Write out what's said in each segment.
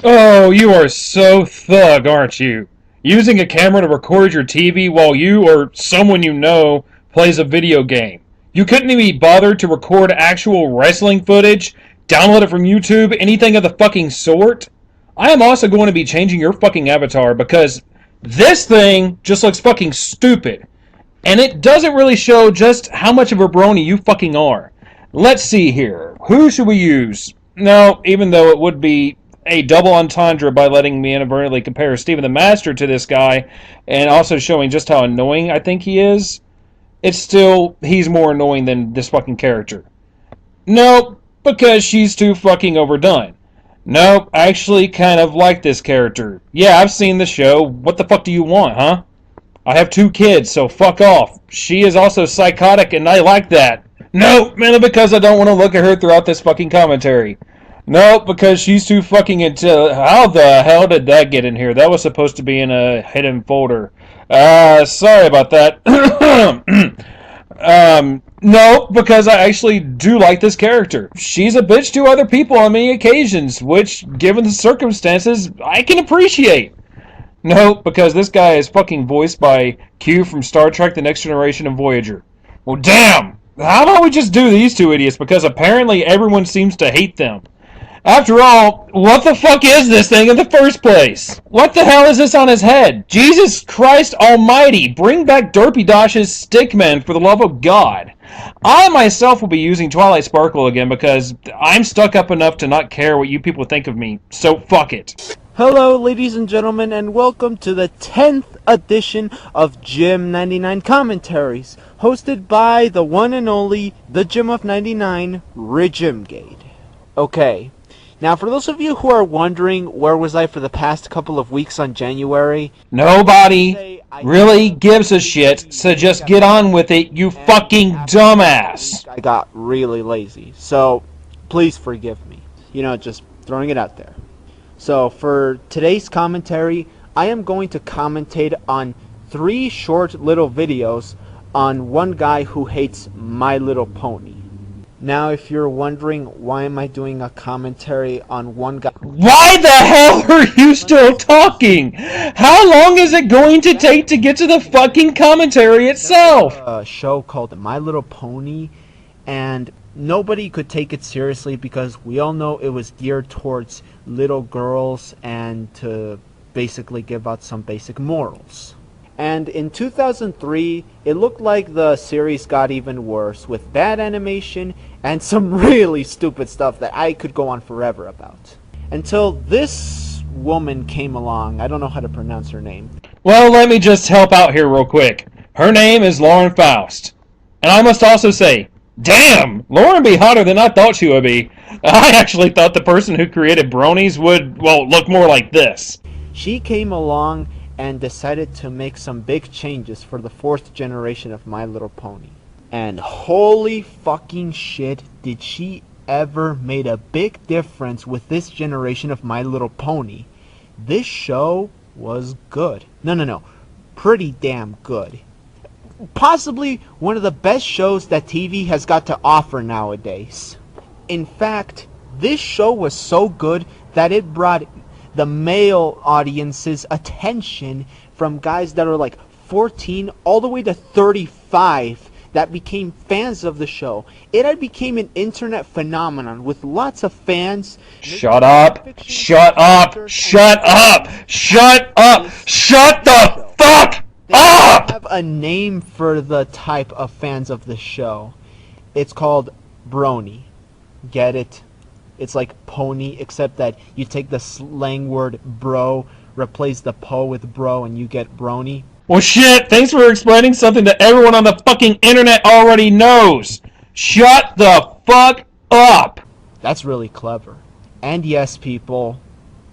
Oh, you are so thug, aren't you? Using a camera to record your TV while you or someone you know plays a video game. You couldn't even be bothered to record actual wrestling footage, download it from YouTube, anything of the fucking sort? I am also going to be changing your fucking avatar because this thing just looks fucking stupid. And it doesn't really show just how much of a brony you fucking are. Let's see here. Who should we use? No, even though it would be a double entendre by letting me inadvertently compare Steven the Master to this guy and also showing just how annoying I think he is, it's still, he's more annoying than this fucking character. Nope, because she's too fucking overdone. Nope, I actually kind of like this character. Yeah, I've seen the show. What the fuck do you want, huh? I have 2 kids, so fuck off. She is also psychotic, and I like that. Nope, mainly because I don't want to look at her throughout this fucking commentary. Nope, because she's too fucking into... How the hell did that get in here? That was supposed to be in a hidden folder. Sorry about that. No, because I actually do like this character. She's a bitch to other people on many occasions, which, given the circumstances, I can appreciate. Nope, because this guy is fucking voiced by Q from Star Trek The Next Generation and Voyager. Well, damn! How about we just do these 2 idiots, because apparently everyone seems to hate them. After all, what the fuck is this thing in the first place? What the hell is this on his head? Jesus Christ almighty, bring back Derpy Dosh's Stickman for the love of God. I myself will be using Twilight Sparkle again because I'm stuck up enough to not care what you people think of me, so fuck it. Hello, ladies and gentlemen, and welcome to the 10th edition of Gem99 Commentaries, hosted by the one and only, the Gem of 99, Ridgemgate. Okay, now for those of you who are wondering where was I for the past couple of weeks on January, nobody really gives a shit, so just get on with it, you fucking dumbass. I got really lazy, so please forgive me. You know, just throwing it out there. So for today's commentary, I am going to commentate on 3 short little videos on one guy who hates My Little Pony. Now if you're wondering why am I doing a commentary on one guy... Why the hell are you still talking? How long is it going to take to get to the fucking commentary itself? A show called My Little Pony, and nobody could take it seriously because we all know it was geared towards little girls and to basically give out some basic morals. And in 2003, it looked like the series got even worse with bad animation and some really stupid stuff that I could go on forever about. Until this woman came along. I don't know how to pronounce her name. Well, let me just help out here real quick. Her name is Lauren Faust. And I must also say, damn, Lauren be hotter than I thought she would be. I actually thought the person who created Bronies would, well, look more like this. She came along and decided to make some big changes for the 4th generation of My Little Pony. And holy fucking shit, did she ever made a big difference with this generation of My Little Pony. This show was good. No. Pretty damn good. Possibly one of the best shows that TV has got to offer nowadays. In fact, this show was so good that it brought the male audience's attention from guys that are like 14 all the way to 35 that became fans of the show. It had became an internet phenomenon with lots of fans. Shut up! Shut up! Shut up! Shut up! Shut the fuck up! Have a name for the type of fans of the show. It's called brony. Get it? It's like pony, except that you take the slang word bro, replace the po with bro, and you get brony. Well shit, thanks for explaining something that everyone on the fucking internet already knows. Shut the fuck up! That's really clever. And yes, people,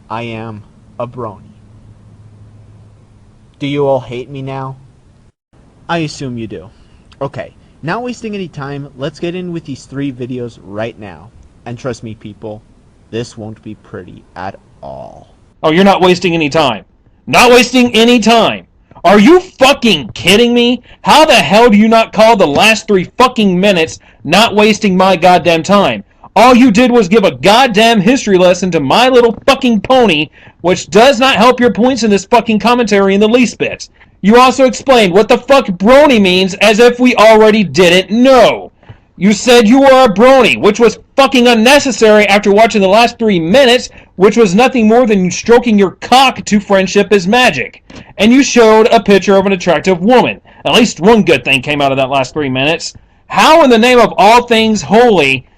I am a brony. Do you all hate me now? I assume you do. Okay, not wasting any time, let's get in with these 3 videos right now. And trust me, people, this won't be pretty at all. Oh, you're not wasting any time. Not wasting any time. Are you fucking kidding me? How the hell do you not call the last 3 fucking minutes not wasting my goddamn time? All you did was give a goddamn history lesson to My Little fucking Pony, which does not help your points in this fucking commentary in the least bit. You also explained what the fuck brony means as if we already didn't know. You said you were a brony, which was fucking unnecessary after watching the last 3 minutes, which was nothing more than you stroking your cock to Friendship is Magic. And you showed a picture of an attractive woman. At least one good thing came out of that last 3 minutes. How in the name of all things holy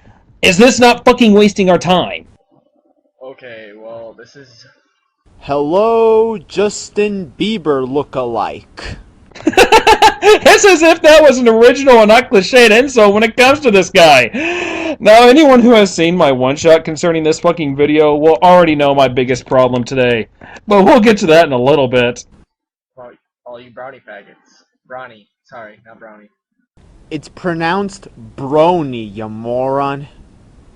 is this not fucking wasting our time? Okay, well, this is... Hello, Justin Bieber look-alike. It's as if that was an original and not cliched insult when it comes to this guy. Now, anyone who has seen my one-shot concerning this fucking video will already know my biggest problem today. But we'll get to that in a little bit. All you brownie faggots. Brony. Sorry, not brownie. It's pronounced brony, you moron.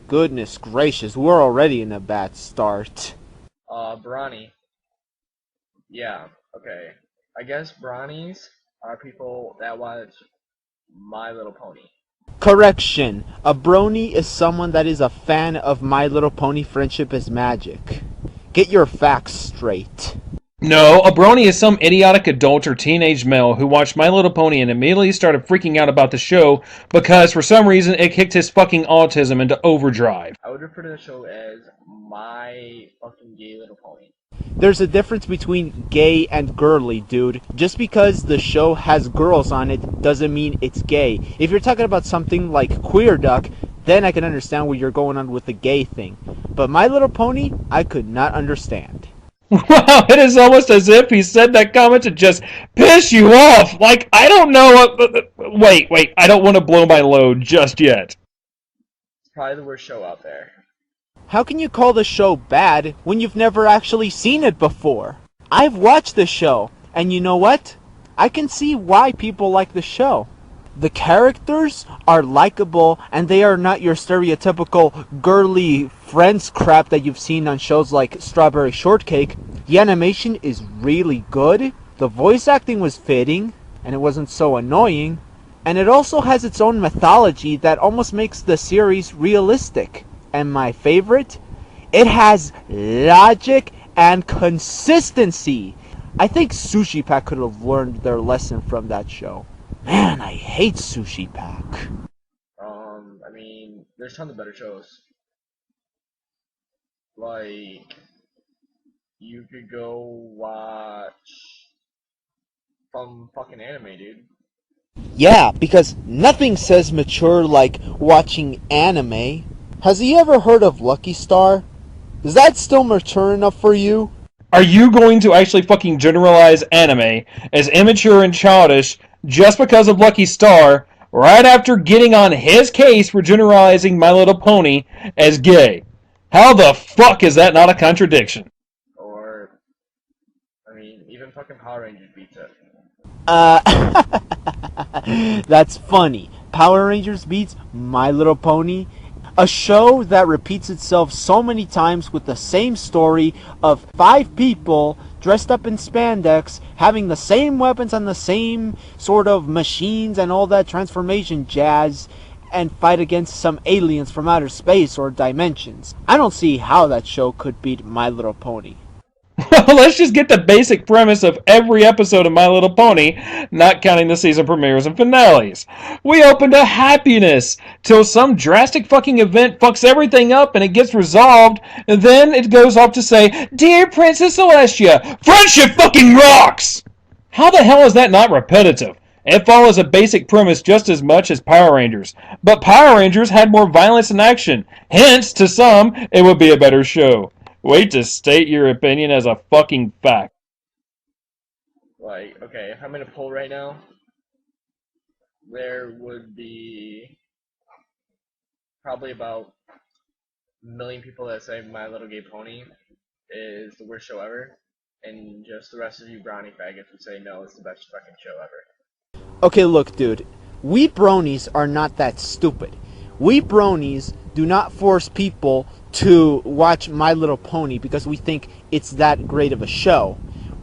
Goodness gracious, we're already in a bad start. Brony. Yeah, okay. I guess bronies are people that watch My Little Pony. Correction, a brony is someone that is a fan of My Little Pony Friendship is Magic. Get your facts straight. No, a brony is some idiotic adult or teenage male who watched My Little Pony and immediately started freaking out about the show because for some reason it kicked his fucking autism into overdrive. I would refer to the show as My Fucking Gay Little Pony. There's a difference between gay and girly, dude. Just because the show has girls on it doesn't mean it's gay. If you're talking about something like Queer Duck, then I can understand where you're going on with the gay thing. But My Little Pony, I could not understand. Wow, it is almost as if he said that comment to just piss you off. Like, I don't know what... Wait, I don't want to blow my load just yet. It's probably the worst show out there. How can you call the show bad when you've never actually seen it before? I've watched the show, and you know what? I can see why people like the show. The characters are likable, and they are not your stereotypical girly friends crap that you've seen on shows like Strawberry Shortcake. The animation is really good, the voice acting was fitting, and it wasn't so annoying, and it also has its own mythology that almost makes the series realistic. And my favorite, it has logic and consistency. I think Sushi Pack could have learned their lesson from that show. Man, I hate Sushi Pack. I mean, there's tons of better shows. Like, you could go watch some fucking anime, dude. Yeah, because nothing says mature like watching anime. Has he ever heard of Lucky Star? Is that still mature enough for you? Are you going to actually fucking generalize anime as immature and childish just because of Lucky Star right after getting on his case for generalizing My Little Pony as gay? How the fuck is that not a contradiction? Or, I mean, even fucking Power Rangers beats it. That's funny. Power Rangers beats My Little Pony. A show that repeats itself so many times with the same story of 5 people dressed up in spandex, having the same weapons and the same sort of machines and all that transformation jazz, and fight against some aliens from outer space or dimensions. I don't see how that show could beat My Little Pony. Well, let's just get the basic premise of every episode of My Little Pony, not counting the season premieres and finales. We open to happiness, till some drastic fucking event fucks everything up and it gets resolved, and then it goes off to say, "Dear Princess Celestia, friendship fucking rocks!" How the hell is that not repetitive? It follows a basic premise just as much as Power Rangers, but Power Rangers had more violence and action, hence, to some, it would be a better show. Wait to state your opinion as a fucking fact. Like, okay, if I'm in a poll right now, there would be probably about 1 million people that say My Little Gay Pony is the worst show ever, and just the rest of you brownie faggots would say no, it's the best fucking show ever. Okay, look, dude. We bronies are not that stupid. We bronies do not force people to watch My Little Pony because we think it's that great of a show.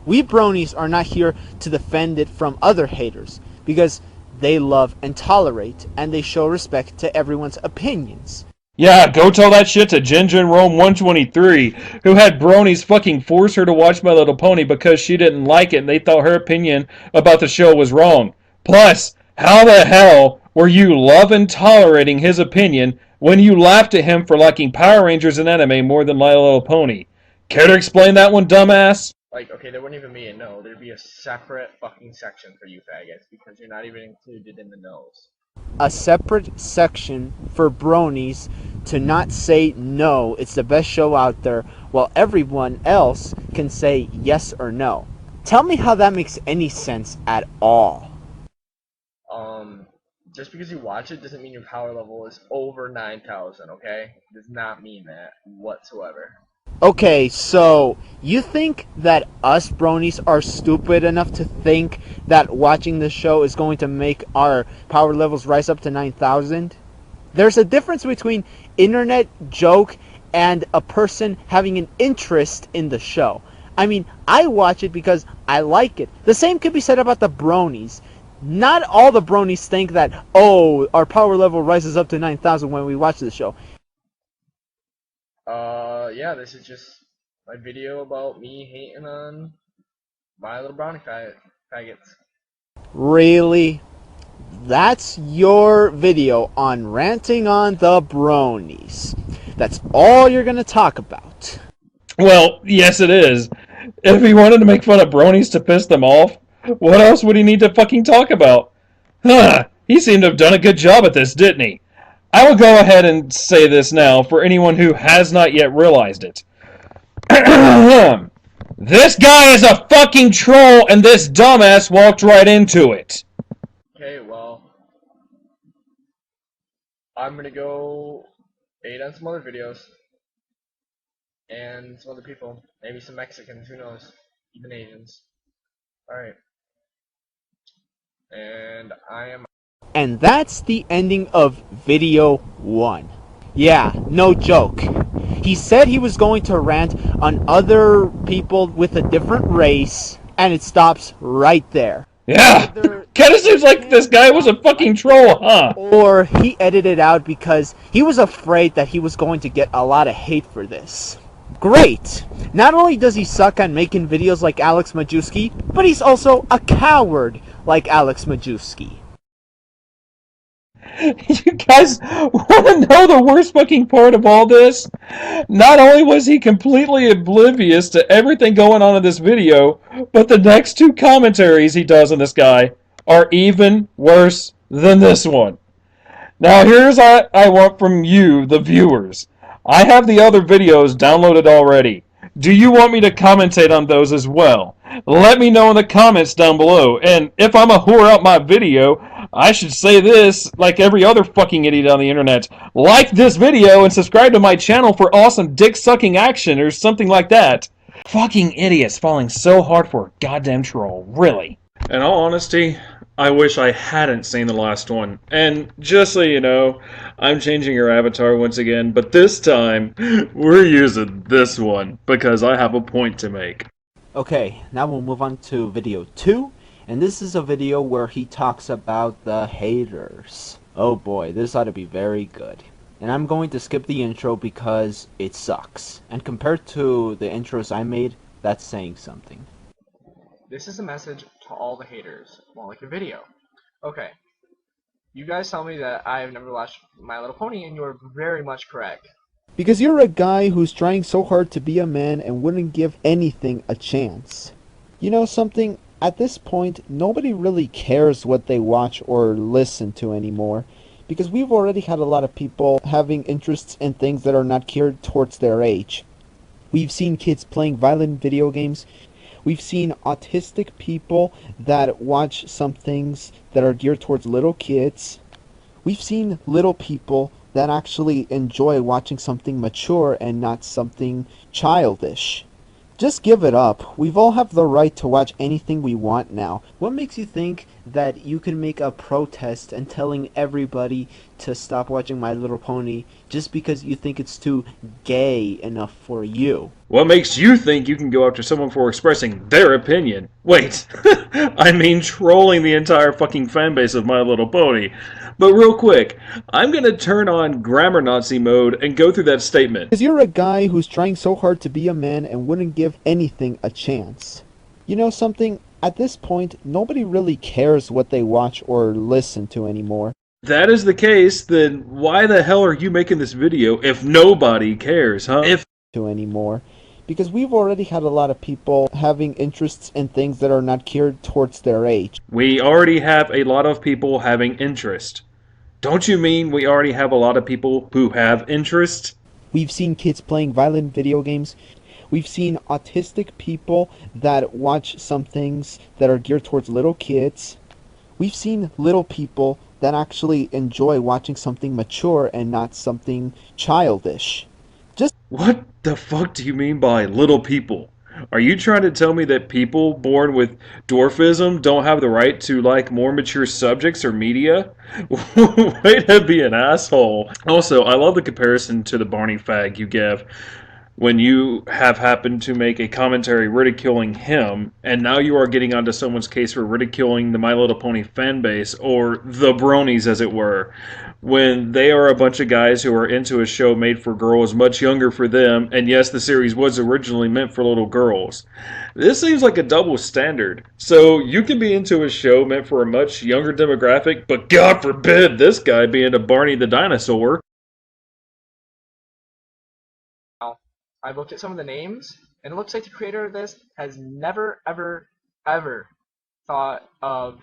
We bronies are not here to defend it from other haters because they love and tolerate and they show respect to everyone's opinions. Yeah, go tell that shit to Ginger Rome 123, who had Bronies fucking force her to watch My Little Pony because she didn't like it and they thought her opinion about the show was wrong. Plus, how the hell were you loving tolerating his opinion when you laughed at him for liking Power Rangers and anime more than My Little Pony? Care to explain that one, dumbass? Like, okay, there wouldn't even be a no. There'd be a separate fucking section for you faggots because you're not even included in the no's. A separate section for bronies to not say no, it's the best show out there, while everyone else can say yes or no. Tell me how that makes any sense at all. Just because you watch it doesn't mean your power level is over 9,000, okay? It does not mean that whatsoever. Okay, so you think that us bronies are stupid enough to think that watching the show is going to make our power levels rise up to 9,000? There's a difference between internet joke and a person having an interest in the show. I mean, I watch it because I like it. The same could be said about the bronies. Not all the bronies think that, oh, our power level rises up to 9,000 when we watch the show. Yeah, this is just my video about me hating on my little brownie faggots. Really? That's your video on ranting on the bronies. That's all you're gonna talk about. Well, yes it is. If he wanted to make fun of bronies to piss them off, what else would he need to fucking talk about? Huh, he seemed to have done a good job at this, didn't he? I will go ahead and say this now for anyone who has not yet realized it. This guy is a fucking troll and this dumbass walked right into it. Okay, well, I'm gonna go hate on some other videos and some other people, maybe some Mexicans, who knows, even Asians. Alright. And I am. And that's the ending of video 1. Yeah, no joke. He said he was going to rant on other people with a different race, and it stops right there. Yeah, kinda seems like this guy was a fucking troll, huh? Or he edited it out because he was afraid that he was going to get a lot of hate for this. Great! Not only does he suck on making videos like Alex Majewski, but he's also a coward like Alex Majewski. You guys want to know the worst fucking part of all this? Not only was he completely oblivious to everything going on in this video, but the next 2 commentaries he does on this guy are even worse than this one. Now here's what I want from you, the viewers. I have the other videos downloaded already. Do you want me to commentate on those as well? Let me know in the comments down below. And if I'm a whore out my video, I should say this like every other fucking idiot on the internet. Like this video and subscribe to my channel for awesome dick-sucking action or something like that. Fucking idiots falling so hard for a goddamn troll, really. In all honesty, I wish I hadn't seen the last one. And just so you know, I'm changing your avatar once again, but this time, we're using this one because I have a point to make. Okay, now we'll move on to video 2, and this is a video where he talks about the haters. Oh boy, this ought to be very good. And I'm going to skip the intro because it sucks. And compared to the intros I made, that's saying something. This is a message to all the haters. Won't like your video. Okay. You guys tell me that I've never watched My Little Pony, and you're very much correct. Because you're a guy who's trying so hard to be a man and wouldn't give anything a chance. You know something? At this point, nobody really cares what they watch or listen to anymore. Because we've already had a lot of people having interests in things that are not geared towards their age. We've seen kids playing violent video games. We've seen autistic people that watch some things that are geared towards little kids. We've seen little people that actually enjoy watching something mature and not something childish. Just give it up. We've all have the right to watch anything we want now. What makes you think that you can make a protest and telling everybody to stop watching My Little Pony just because you think it's too gay enough for you? What makes you think you can go after someone for expressing their opinion? Wait, I mean trolling the entire fucking fanbase of My Little Pony. But real quick, I'm gonna turn on grammar Nazi mode and go through that statement. Because you're a guy who's trying so hard to be a man and wouldn't give anything a chance. You know something? At this point, nobody really cares what they watch or listen to anymore. That is the case, then why the hell are you making this video if nobody cares, huh? Because we've already had a lot of people having interests in things that are not geared towards their age. We already have a lot of people having interest. Don't you mean we already have a lot of people who have interest? We've seen kids playing violent video games. We've seen autistic people that watch some things that are geared towards little kids. We've seen little people that actually enjoy watching something mature and not something childish. What the fuck do you mean by little people? Are you trying to tell me that people born with dwarfism don't have the right to like more mature subjects or media? Way to be an asshole. Also, I love the comparison to the Barney fag you give when you have happened to make a commentary ridiculing him, and now you are getting onto someone's case for ridiculing the My Little Pony fan base, or the Bronies as it were, when they are a bunch of guys who are into a show made for girls much younger for them, and yes, the series was originally meant for little girls. This seems like a double standard. So you can be into a show meant for a much younger demographic, but God forbid this guy be into Barney the dinosaur. I've looked at some of the names, and it looks like the creator of this has never, ever, ever thought of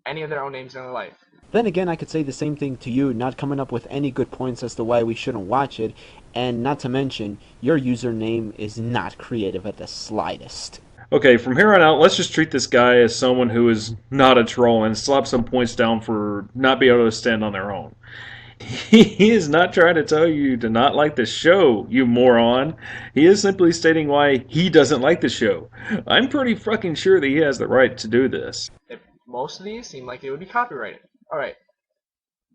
any of their own names in their life. Then again, I could say the same thing to you, not coming up with any good points as to why we shouldn't watch it, and not to mention, your username is not creative at the slightest. Okay, from here on out, let's just treat this guy as someone who is not a troll and slap some points down for not being able to stand on their own. He is not trying to tell you to not like the show, you moron. He is simply stating why he doesn't like the show. I'm pretty fucking sure that he has the right to do this. Most of these seem like they would be copyrighted. Alright.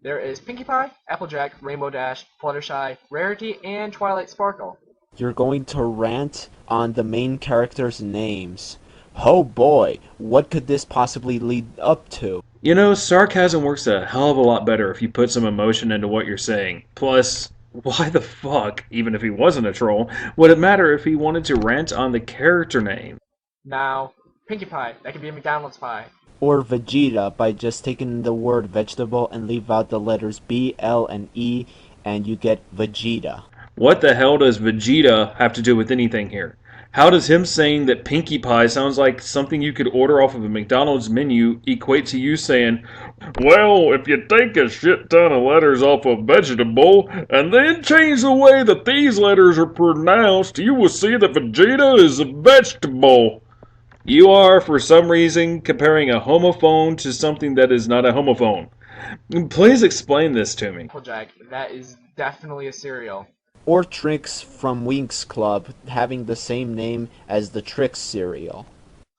There is Pinkie Pie, Applejack, Rainbow Dash, Fluttershy, Rarity, and Twilight Sparkle. You're going to rant on the main characters' names. Oh boy, what could this possibly lead up to? You know, sarcasm works a hell of a lot better if you put some emotion into what you're saying. Plus, why the fuck, even if he wasn't a troll, would it matter if he wanted to rant on the character name? Now, Pinkie Pie, that could be a McDonald's pie. Or Vegeta by just taking the word vegetable and leave out the letters B, L, and E, and you get Vegeta. What the hell does Vegeta have to do with anything here? How does him saying that Pinkie Pie sounds like something you could order off of a McDonald's menu equate to you saying, well, if you take a shit ton of letters off a vegetable and then change the way that these letters are pronounced, you will see that Vegeta is a vegetable. You are, for some reason, comparing a homophone to something that is not a homophone. Please explain this to me. Applejack, that is definitely a cereal. Or Trix from Winx Club having the same name as the Trix cereal.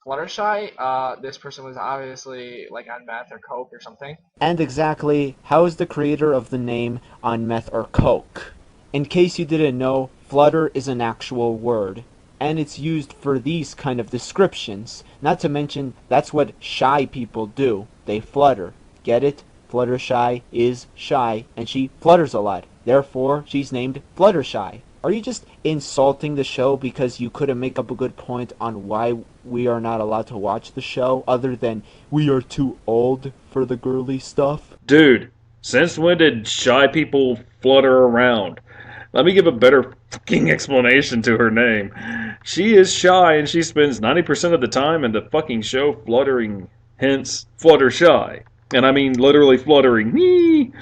Fluttershy, this person was obviously like on meth or coke or something. And exactly, how is the creator of the name on meth or coke? In case you didn't know, flutter is an actual word, and it's used for these kind of descriptions. Not to mention, that's what shy people do. They flutter. Get it? Fluttershy is shy, and she flutters a lot. Therefore, she's named Fluttershy. Are you just insulting the show because you couldn't make up a good point on why we are not allowed to watch the show, other than we are too old for the girly stuff? Dude, since when did shy people flutter around? Let me give a better fucking explanation to her name. She is shy and she spends 90% of the time in the fucking show fluttering, hence Fluttershy. And I mean literally fluttering. Nee.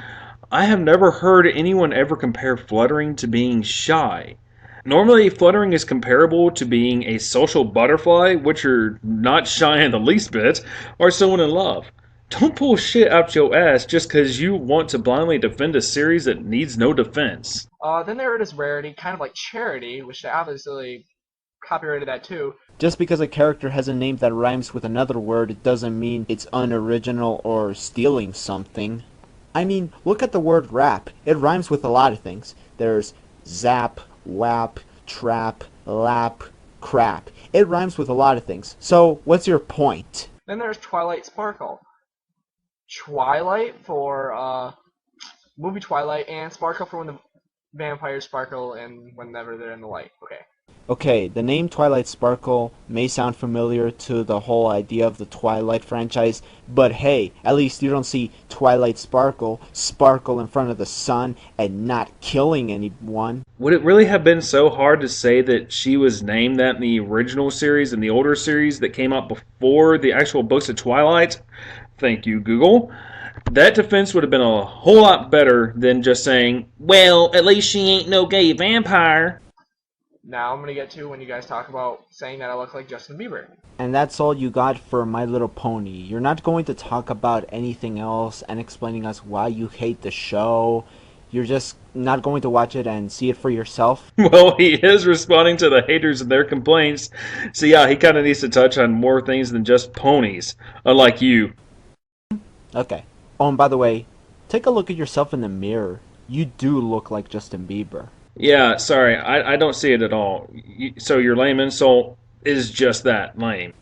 I have never heard anyone ever compare fluttering to being shy. Normally, fluttering is comparable to being a social butterfly, which are not shy in the least bit, or someone in love. Don't pull shit out your ass just because you want to blindly defend a series that needs no defense. Then there is Rarity, kind of like Charity, which they obviously copyrighted that too. Just because a character has a name that rhymes with another word, it doesn't mean it's unoriginal or stealing something. I mean, look at the word rap. It rhymes with a lot of things. There's zap, wap, trap, lap, crap. It rhymes with a lot of things. So, what's your point? Then there's Twilight Sparkle. Twilight for movie Twilight, and sparkle for when the vampires sparkle and whenever they're in the light. Okay. Okay, the name Twilight Sparkle may sound familiar to the whole idea of the Twilight franchise, but hey, at least you don't see Twilight Sparkle sparkle in front of the sun and not killing anyone. Would it really have been so hard to say that she was named that in the original series and the older series that came out before the actual books of Twilight? Thank you, Google. That defense would have been a whole lot better than just saying, well, at least she ain't no gay vampire. Now I'm gonna get to when you guys talk about saying that I look like Justin Bieber. And that's all you got for My Little Pony. You're not going to talk about anything else and explaining us why you hate the show. You're just not going to watch it and see it for yourself? Well, he is responding to the haters and their complaints. So yeah, he kind of needs to touch on more things than just ponies, unlike you. Okay. Oh, and by the way, take a look at yourself in the mirror. You do look like Justin Bieber. Yeah, sorry, I don't see it at all. So your lame insult is just that, lame.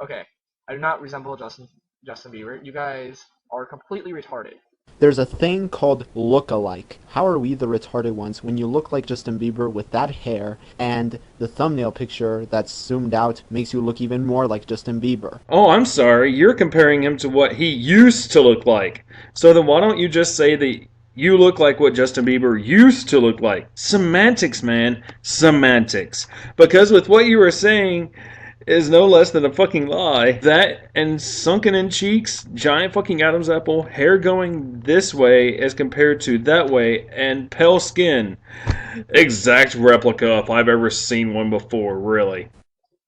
Okay, I do not resemble Justin Bieber. You guys are completely retarded. There's a thing called look-alike. How are we the retarded ones when you look like Justin Bieber with that hair and the thumbnail picture that's zoomed out makes you look even more like Justin Bieber? Oh, I'm sorry, you're comparing him to what he used to look like. So then why don't you just say that you look like what Justin Bieber used to look like? Semantics, man. Semantics. Because with what you were saying is no less than a fucking lie. That and sunken in cheeks, giant fucking Adam's apple, hair going this way as compared to that way, and pale skin. Exact replica if I've ever seen one before, really.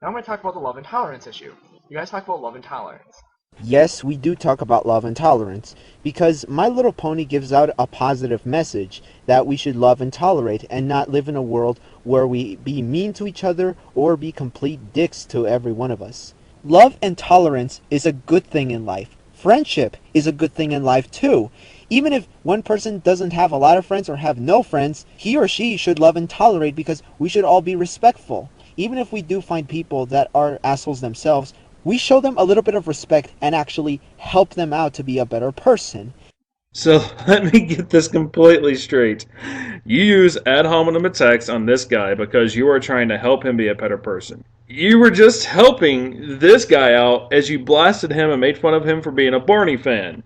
Now I'm going to talk about the love and tolerance issue. You guys talk about love and tolerance. Yes, we do talk about love and tolerance, because My Little Pony gives out a positive message that we should love and tolerate and not live in a world where we be mean to each other or be complete dicks to every one of us. Love and tolerance is a good thing in life. Friendship is a good thing in life too. Even if one person doesn't have a lot of friends or have no friends, he or she should love and tolerate because we should all be respectful. Even if we do find people that are assholes themselves, we show them a little bit of respect and actually help them out to be a better person. So let me get this completely straight. You use ad hominem attacks on this guy because you are trying to help him be a better person. You were just helping this guy out as you blasted him and made fun of him for being a Barney fan.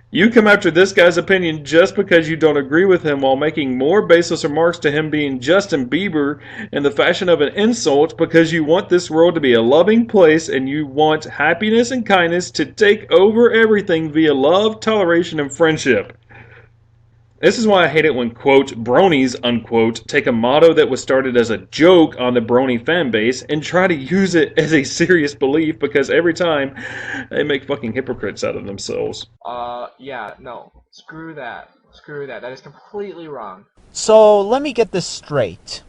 You come after this guy's opinion just because you don't agree with him while making more baseless remarks to him being Justin Bieber in the fashion of an insult because you want this world to be a loving place and you want happiness and kindness to take over everything via love, toleration, and friendship. This is why I hate it when, quote, bronies, unquote, take a motto that was started as a joke on the brony fan base and try to use it as a serious belief because every time they make fucking hypocrites out of themselves. Yeah, no. Screw that. Screw that. That is completely wrong. So let me get this straight.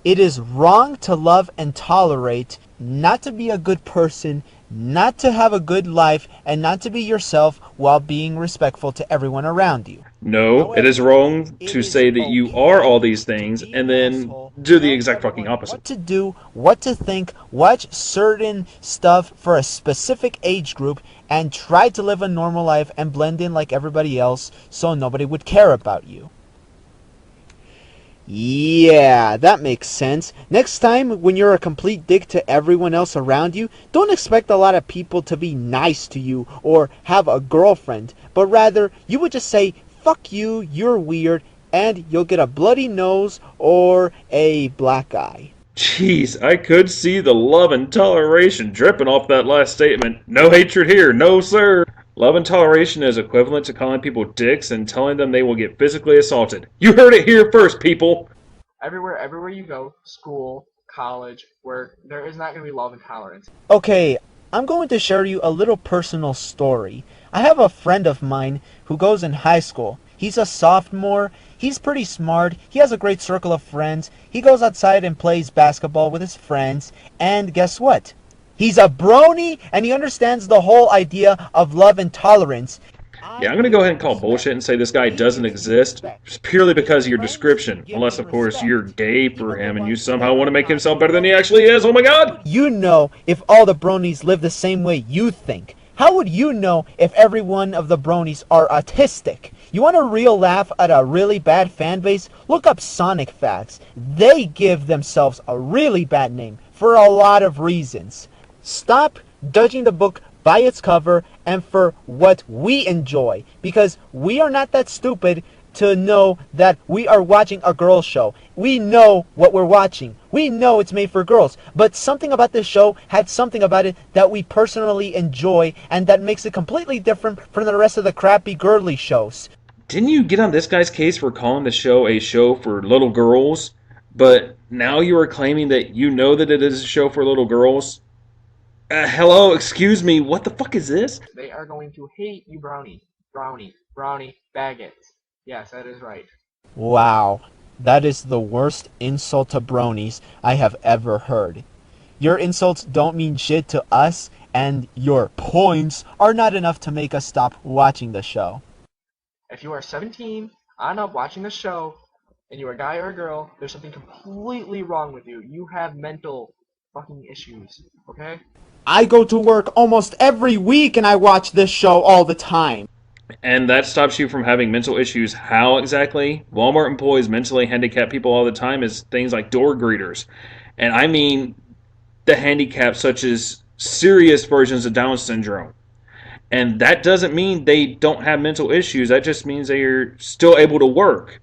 It is wrong to love and tolerate, not to be a good person, not to have a good life, and not to be yourself while being respectful to everyone around you. No, it is wrong to say that you are all these things and then do the exact fucking opposite. What to do, what to think, watch certain stuff for a specific age group, and try to live a normal life and blend in like everybody else so nobody would care about you. Yeah, that makes sense. Next time, when you're a complete dick to everyone else around you, don't expect a lot of people to be nice to you or have a girlfriend, but rather, you would just say, fuck you, you're weird, and you'll get a bloody nose or a black eye. Jeez, I could see the love and toleration dripping off that last statement. No hatred here, no sir. Love and toleration is equivalent to calling people dicks and telling them they will get physically assaulted. You heard it here first, people! Everywhere you go, school, college, work, there is not going to be love and tolerance. Okay, I'm going to share you a little personal story. I have a friend of mine who goes in high school. He's a sophomore. He's pretty smart. He has a great circle of friends. He goes outside and plays basketball with his friends. And guess what? He's a brony, and he understands the whole idea of love and tolerance. Yeah, I'm going to go ahead and call bullshit and say this guy doesn't exist purely because of your description. Unless, of course, you're gay for him and you somehow want to make himself better than he actually is. Oh my god! You know if all the bronies live the same way you think. How would you know if every one of the bronies are autistic? You want a real laugh at a really bad fan base? Look up Sonic Facts. They give themselves a really bad name for a lot of reasons. Stop judging the book by its cover and for what we enjoy, because we are not that stupid to know that we are watching a girls show. We know what we're watching. We know it's made for girls, but something about this show had something about it that we personally enjoy, and that makes it completely different from the rest of the crappy girly shows. Didn't you get on this guy's case for calling the show a show for little girls? But now you are claiming that you know that it is a show for little girls? Hello, excuse me, what the fuck is this? They are going to hate you, brownie, baggins. Yes, that is right. Wow, that is the worst insult to bronies I have ever heard. Your insults don't mean shit to us, and your points are not enough to make us stop watching the show. If you are 17, on up watching the show, and you are a guy or a girl, there's something completely wrong with you. You have mental fucking issues, okay? I go to work almost every week and I watch this show all the time. And that stops you from having mental issues. How exactly? Walmart employs mentally handicapped people all the time as things like door greeters. And I mean the handicaps such as serious versions of Down syndrome. And that doesn't mean they don't have mental issues. That just means they are still able to work.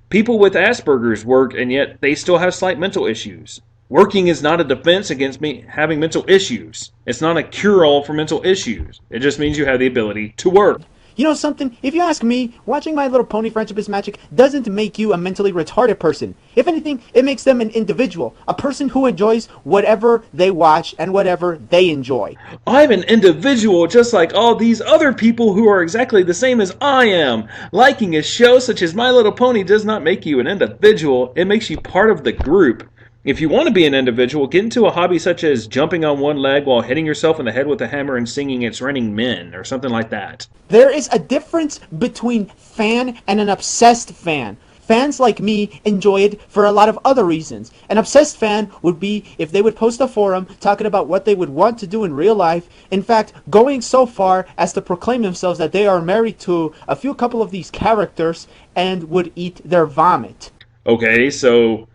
People with Asperger's work, and yet they still have slight mental issues. Working is not a defense against me having mental issues. It's not a cure-all for mental issues. It just means you have the ability to work. You know something? If you ask me, watching My Little Pony Friendship is Magic doesn't make you a mentally retarded person. If anything, it makes them an individual. A person who enjoys whatever they watch and whatever they enjoy. I'm an individual just like all these other people who are exactly the same as I am. Liking a show such as My Little Pony does not make you an individual. It makes you part of the group. If you want to be an individual, get into a hobby such as jumping on one leg while hitting yourself in the head with a hammer and singing It's Raining Men or something like that. There is a difference between fan and an obsessed fan. Fans like me enjoy it for a lot of other reasons. An obsessed fan would be if they would post a forum talking about what they would want to do in real life. In fact, going so far as to proclaim themselves that they are married to a couple of these characters and would eat their vomit. Okay, so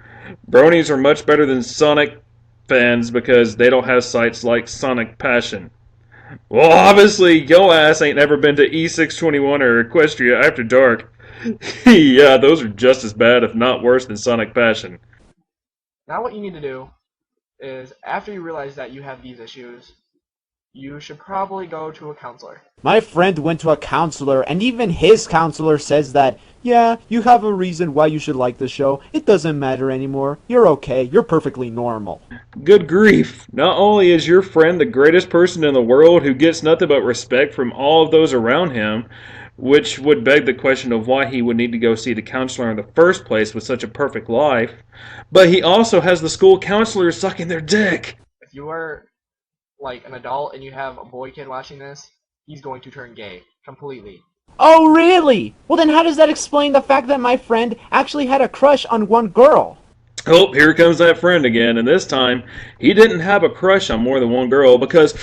Bronies are much better than Sonic fans because they don't have sites like Sonic Passion. Well, obviously, yo ass ain't never been to E621 or Equestria After Dark. Yeah, those are just as bad, if not worse, than Sonic Passion. Now what you need to do is, after you realize that you have these issues, you should probably go to a counselor. My friend went to a counselor, and even his counselor says that, yeah, you have a reason why you should like the show. It doesn't matter anymore. You're okay. You're perfectly normal. Good grief. Not only is your friend the greatest person in the world who gets nothing but respect from all of those around him, which would beg the question of why he would need to go see the counselor in the first place with such a perfect life, but he also has the school counselor sucking their dick. If you are like an adult and you have a boy kid watching this, he's going to turn gay completely. Oh, really? Well, then how does that explain the fact that my friend actually had a crush on one girl? Oh, here comes that friend again, and this time, he didn't have a crush on more than one girl, because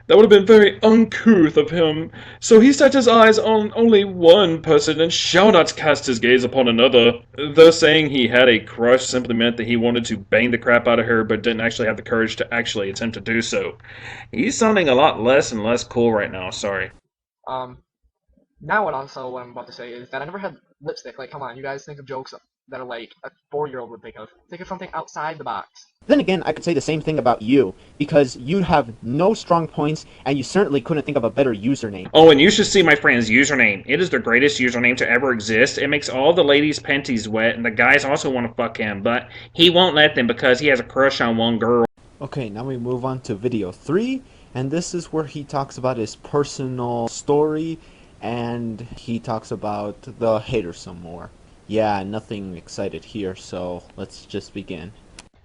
that would have been very uncouth of him. So he set his eyes on only one person, and shall not cast his gaze upon another. Thus saying he had a crush simply meant that he wanted to bang the crap out of her, but didn't actually have the courage to actually attempt to do so. He's sounding a lot less and less cool right now, sorry. Now what I'm about to say is that I never had lipstick. Like, come on, you guys think of jokes that are like a 4-year-old would think of. Think of something outside the box. Then again, I could say the same thing about you, because you have no strong points, and you certainly couldn't think of a better username. Oh, and you should see my friend's username. It is the greatest username to ever exist. It makes all the ladies' panties wet, and the guys also want to fuck him, but he won't let them because he has a crush on one girl. Okay, now we move on to video 3, and this is where he talks about his personal story, and he talks about the hater some more. Yeah, nothing excited here, so let's just begin.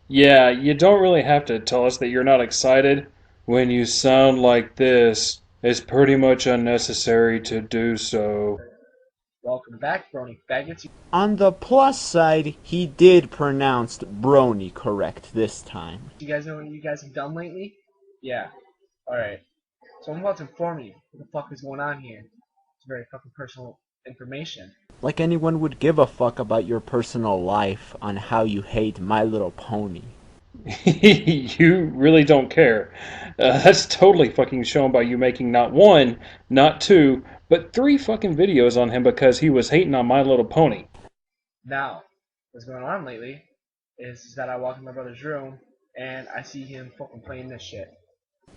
Yeah, you don't really have to tell us that you're not excited. When you sound like this, it's pretty much unnecessary to do so. Welcome back, Brony faggots. On the plus side, he did pronounce brony correct this time. You guys know what you guys have done lately? Yeah. Alright. So I'm about to inform you what the fuck is going on here. It's very fucking personal information. Like anyone would give a fuck about your personal life on how you hate My Little Pony. You really don't care. That's totally fucking shown by you making not one, not two, but three fucking videos on him because he was hating on My Little Pony. Now, what's going on lately is that I walk in my brother's room and I see him fucking playing this shit.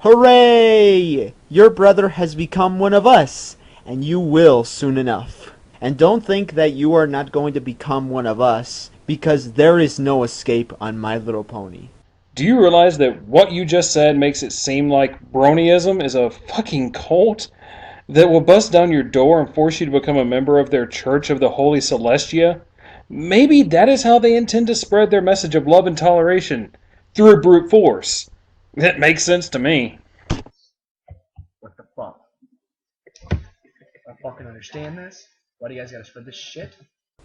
Hooray! Your brother has become one of us, and you will soon enough. And don't think that you are not going to become one of us, because there is no escape on My Little Pony. Do you realize that what you just said makes it seem like Bronyism is a fucking cult that will bust down your door and force you to become a member of their Church of the Holy Celestia? Maybe that is how they intend to spread their message of love and toleration, through brute force. That makes sense to me. What the fuck? I fucking understand this? Why do you guys gotta spread this shit?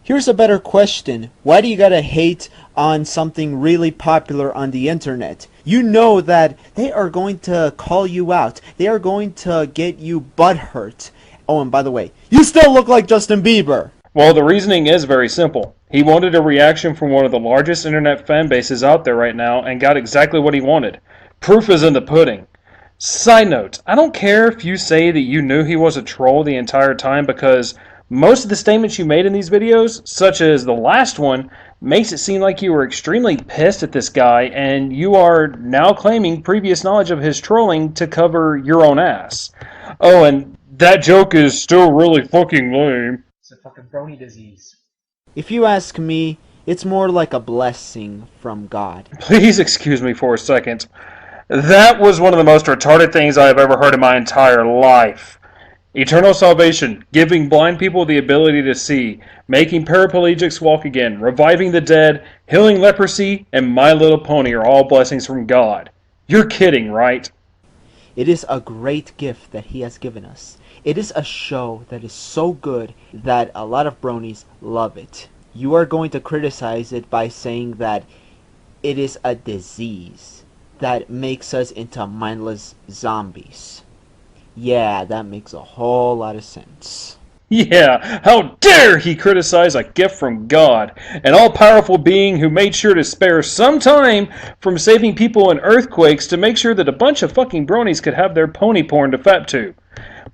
Here's a better question. Why do you gotta hate on something really popular on the internet? You know that they are going to call you out. They are going to get you butthurt. Oh, and by the way, you still look like Justin Bieber. Well, the reasoning is very simple. He wanted a reaction from one of the largest internet fan bases out there right now and got exactly what he wanted. Proof is in the pudding. Side note, I don't care if you say that you knew he was a troll the entire time because most of the statements you made in these videos, such as the last one, makes it seem like you were extremely pissed at this guy and you are now claiming previous knowledge of his trolling to cover your own ass. Oh, and that joke is still really fucking lame. It's a fucking brony disease. If you ask me, it's more like a blessing from God. Please excuse me for a second. That was one of the most retarded things I have ever heard in my entire life. Eternal salvation, giving blind people the ability to see, making paraplegics walk again, reviving the dead, healing leprosy, and My Little Pony are all blessings from God. You're kidding, right? It is a great gift that he has given us. It is a show that is so good that a lot of bronies love it. You are going to criticize it by saying that it is a disease that makes us into mindless zombies. Yeah, that makes a whole lot of sense. Yeah, how dare he criticize a gift from God, an all-powerful being who made sure to spare some time from saving people in earthquakes to make sure that a bunch of fucking bronies could have their pony porn to fap to.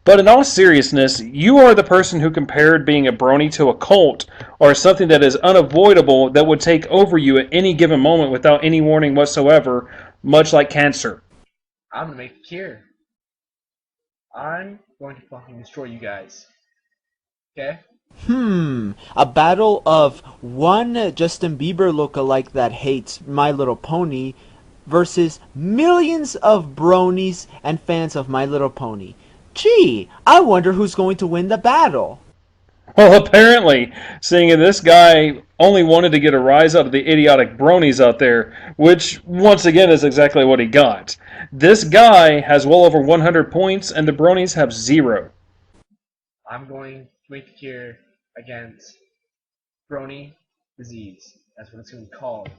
But in all seriousness, you are the person who compared being a brony to a cult, or something that is unavoidable that would take over you at any given moment without any warning whatsoever, much like cancer. I'm gonna make a cure. I'm going to fucking destroy you guys. Okay? A battle of one Justin Bieber lookalike that hates My Little Pony versus millions of bronies and fans of My Little Pony. Gee, I wonder who's going to win the battle. Well, apparently, seeing this guy only wanted to get a rise out of the idiotic bronies out there, which, once again, is exactly what he got. This guy has well over 100 points, and the bronies have 0. I'm going to make a cure against brony disease. That's what it's going to be called.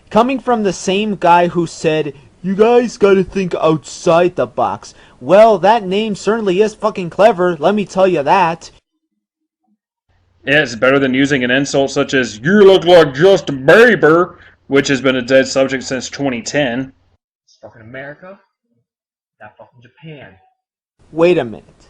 Coming from the same guy who said, "You guys gotta think outside the box." Well, that name certainly is fucking clever, let me tell you that. Yeah, it's better than using an insult such as, "You look like Justin Bieber," which has been a dead subject since 2010. It's fucking America, not fucking Japan. Wait a minute.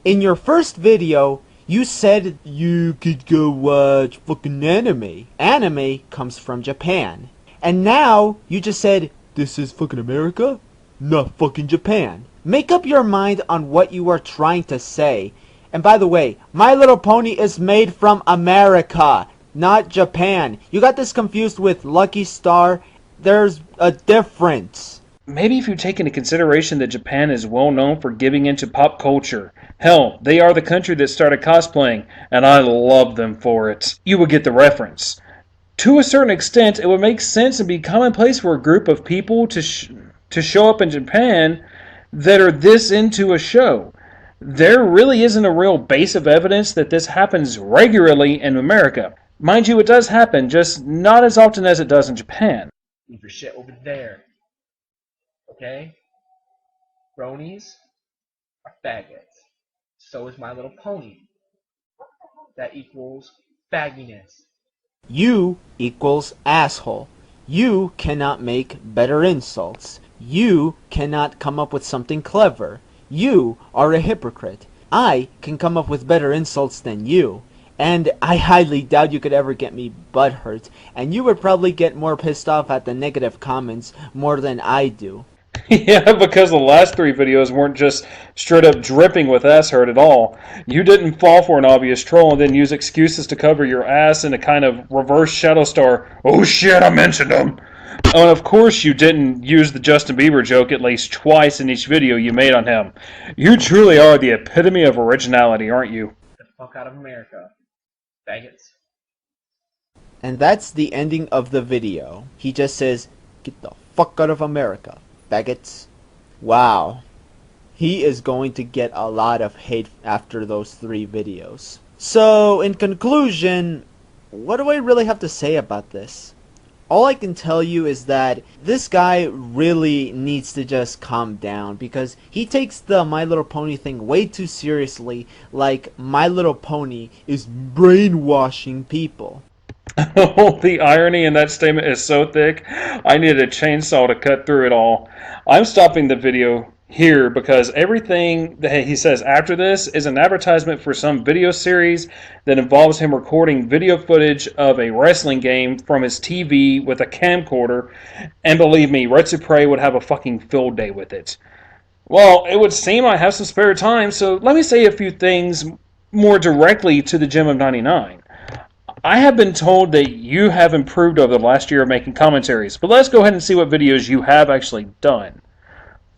In your first video, you said you could go watch fucking anime. Anime comes from Japan. And now, you just said, this is fucking America, not fucking Japan. Make up your mind on what you are trying to say. And by the way, My Little Pony is made from America, not Japan. You got this confused with Lucky Star. There's a difference. Maybe if you take into consideration that Japan is well known for giving into pop culture. Hell, they are the country that started cosplaying, and I love them for it. You would get the reference. To a certain extent, it would make sense and be commonplace for a group of people to show up in Japan that are this into a show. There really isn't a real base of evidence that this happens regularly in America. Mind you, it does happen, just not as often as it does in Japan. Leave your shit over there. Okay? Bronies, are faggots. So is My Little Pony. That equals fagginess. You equals asshole. You cannot make better insults. You cannot come up with something clever. You are a hypocrite. I can come up with better insults than you. And I highly doubt you could ever get me butthurt. And you would probably get more pissed off at the negative comments more than I do. Yeah, because the last 3 videos weren't just straight up dripping with ass hurt at all. You didn't fall for an obvious troll and then use excuses to cover your ass in a kind of reverse shadow star. Oh shit, I mentioned him! Oh, and of course you didn't use the Justin Bieber joke at least twice in each video you made on him. You truly are the epitome of originality, aren't you? The fuck out of America. Faggots. And that's the ending of the video. He just says, "Get the fuck out of America, faggots." Wow. He is going to get a lot of hate after those 3 videos. So, in conclusion, what do I really have to say about this? All I can tell you is that this guy really needs to just calm down, because he takes the My Little Pony thing way too seriously, like My Little Pony is brainwashing people. Oh, the irony in that statement is so thick, I needed a chainsaw to cut through it all. I'm stopping the video here because everything that he says after this is an advertisement for some video series that involves him recording video footage of a wrestling game from his TV with a camcorder, and believe me, Retsu Prey would have a fucking field day with it. Well, it would seem I have some spare time, so let me say a few things more directly to the Gem of 99. I have been told that you have improved over the last year of making commentaries, but let's go ahead and see what videos you have actually done.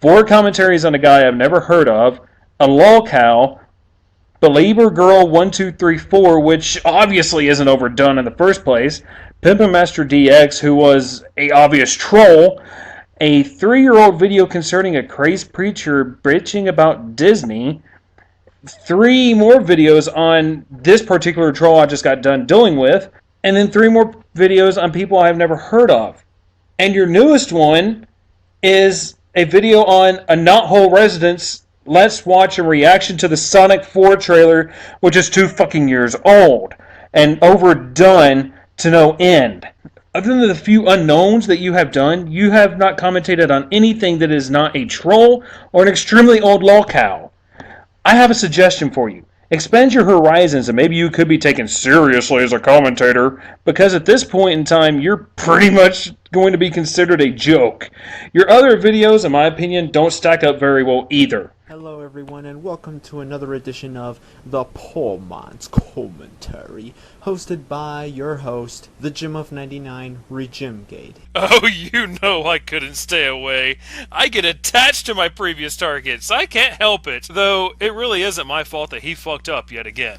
4 commentaries on a guy I've never heard of, a lolcow, Belieber Girl 1234, which obviously isn't overdone in the first place, Pimpin' Master DX, who was a obvious troll, a 3-year-old video concerning a crazed preacher bitching about Disney, 3 more videos on this particular troll I just got done dealing with, and then 3 more videos on people I've never heard of. And your newest one is a video on a Knothole resident's Let's Watch a reaction to the Sonic 4 trailer, which is 2 fucking years old and overdone to no end. Other than the few unknowns that you have done, you have not commentated on anything that is not a troll or an extremely old lolcow. I have a suggestion for you. Expand your horizons and maybe you could be taken seriously as a commentator, because at this point in time, you're pretty much going to be considered a joke. Your other videos, in my opinion, don't stack up very well either. Hello everyone, and welcome to another edition of the Poor Man's Commentary, hosted by your host, the Gem of 99, Regimgate. Oh, you know I couldn't stay away. I get attached to my previous targets. I can't help it. Though, it really isn't my fault that he fucked up yet again.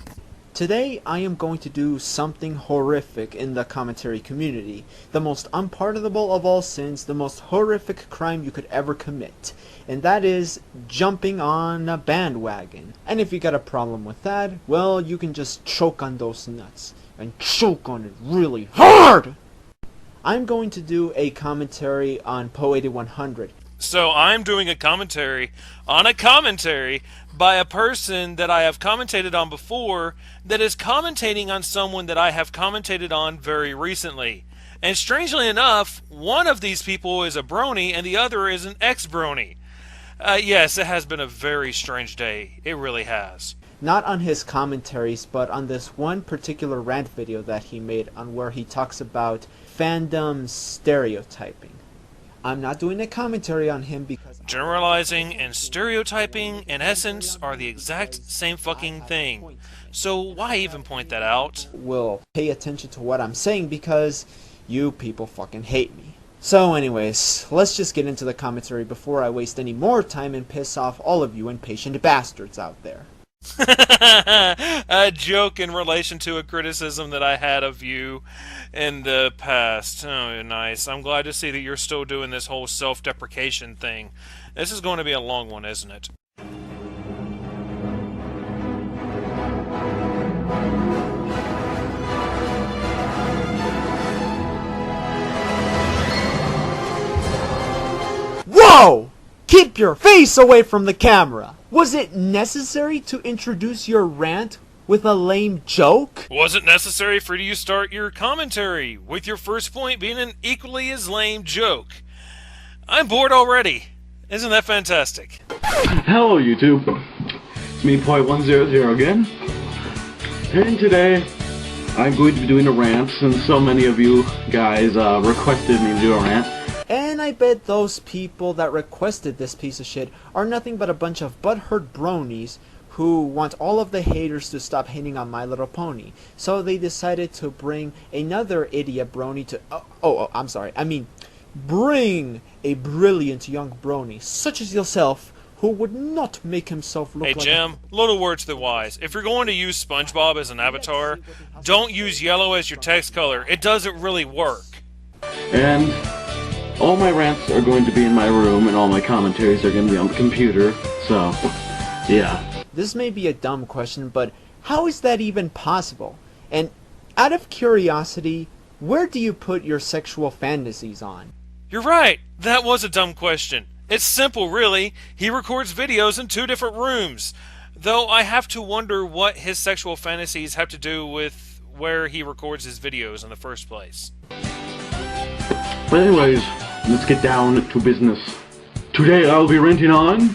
Today, I am going to do something horrific in the commentary community. The most unpardonable of all sins, the most horrific crime you could ever commit. And that is jumping on a bandwagon. And if you got a problem with that, well, you can just choke on those nuts. And choke on it really hard! I'm going to do a commentary on Poe 8100. So I'm doing a commentary on a commentary by a person that I have commentated on before that is commentating on someone that I have commentated on very recently. And strangely enough, one of these people is a brony and the other is an ex-brony. Yes, it has been a very strange day. It really has. Not on his commentaries, but on this one particular rant video that he made on where he talks about fandom stereotyping. I'm not doing a commentary on him because Generalizing and stereotyping, in essence, are the exact same fucking thing. So why even point that out? will pay attention to what I'm saying because you people fucking hate me. So anyways, let's just get into the commentary before I waste any more time and piss off all of you impatient bastards out there. A joke in relation to a criticism that I had of you in the past. Oh, nice. I'm glad to see that you're still doing this whole self-deprecation thing. This is going to be a long one, isn't it? Whoa! Keep your face away from the camera! Was it necessary to introduce your rant with a lame joke? Was it necessary for you to start your commentary with your first point being an equally as lame joke? I'm bored already. Isn't that fantastic? Hello YouTube, it's me Point100 again, and today I'm going to be doing a rant since so many of you guys requested me to do a rant. And I bet those people that requested this piece of shit are nothing but a bunch of butthurt bronies who want all of the haters to stop hating on My Little Pony. So they decided to bring another idiot brony to... I'm sorry. I mean, bring a brilliant young brony, such as yourself, who would not make himself look like... Hey Jim, little words to the wise. If you're going to use SpongeBob as an avatar, don't use yellow as your text color. It doesn't really work. And all my rants are going to be in my room, and all my commentaries are going to be on the computer, so, yeah. This may be a dumb question, but how is that even possible? And out of curiosity, where do you put your sexual fantasies on? You're right. That was a dumb question. It's simple, really. He records videos in 2 different rooms. Though I have to wonder what his sexual fantasies have to do with where he records his videos in the first place. But anyways, let's get down to business. Today I'll be ranting on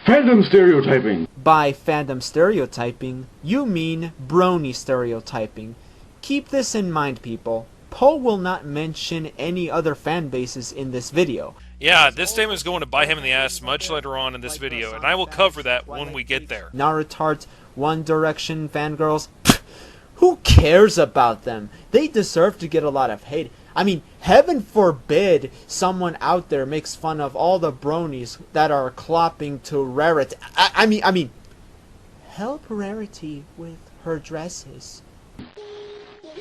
fandom stereotyping. By fandom stereotyping, you mean brony stereotyping. Keep this in mind, people. Poe will not mention any other fan bases in this video. Yeah, this statement is going to bite him in the ass much later on in this video, and I will cover that when we get there. Naruto, One Direction fangirls, who cares about them? They deserve to get a lot of hate. I mean, heaven forbid someone out there makes fun of all the bronies that are clopping to Rarity. I mean, help Rarity with her dresses.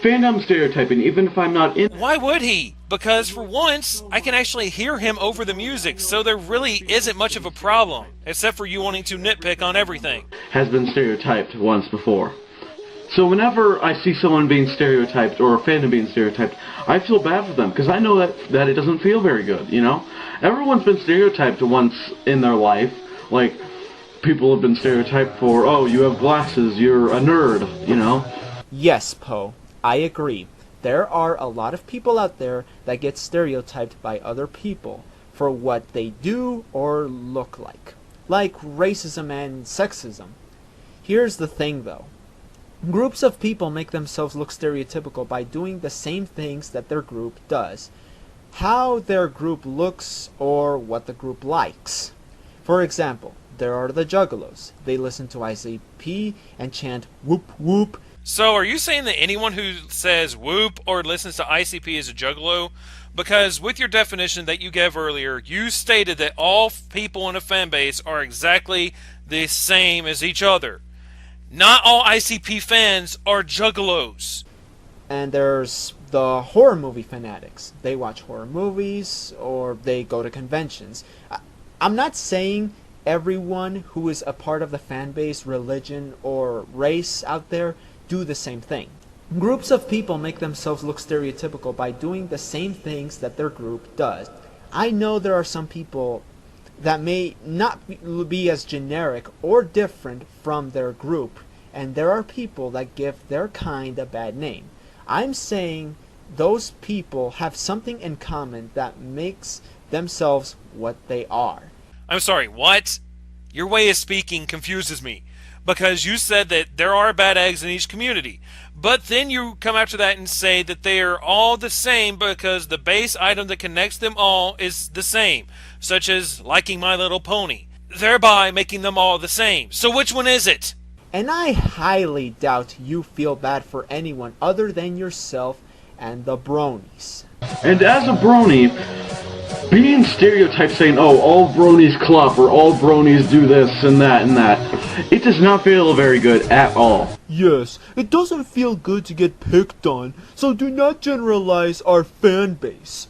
Fandom stereotyping, even if I'm not in... Why would he? Because for once, I can actually hear him over the music, so there really isn't much of a problem, except for you wanting to nitpick on everything. Has been stereotyped once before. So whenever I see someone being stereotyped, or a fandom being stereotyped, I feel bad for them, because I know that it doesn't feel very good, you know? Everyone's been stereotyped once in their life. Like, people have been stereotyped for, oh, you have glasses, you're a nerd, you know? Yes, Poe, I agree. There are a lot of people out there that get stereotyped by other people for what they do or look like racism and sexism. Here's the thing, though. Groups of people make themselves look stereotypical by doing the same things that their group does. How their group looks or what the group likes. For example, there are the Juggalos. They listen to ICP and chant whoop whoop. So are you saying that anyone who says whoop or listens to ICP is a juggalo? Because with your definition that you gave earlier, you stated that all people in a fan base are exactly the same as each other. Not all ICP fans are juggalos. And there's the horror movie fanatics. They watch horror movies or they go to conventions. I'm not saying everyone who is a part of the fan base, religion, or race out there do the same thing. Groups of people make themselves look stereotypical by doing the same things that their group does. I know there are some people that may not be as generic or different from their group, and there are people that give their kind a bad name. I'm saying those people have something in common that makes themselves what they are. I'm sorry, what? Your way of speaking confuses me. Because you said that there are bad eggs in each community. But then you come after that and say that they are all the same because the base item that connects them all is the same. Such as liking My Little Pony. Thereby making them all the same. So which one is it? And I highly doubt you feel bad for anyone other than yourself and the bronies. And as a brony, being stereotyped saying, oh, all bronies club, or all bronies do this and that, it does not feel very good at all. Yes, it doesn't feel good to get picked on, so do not generalize our fan base.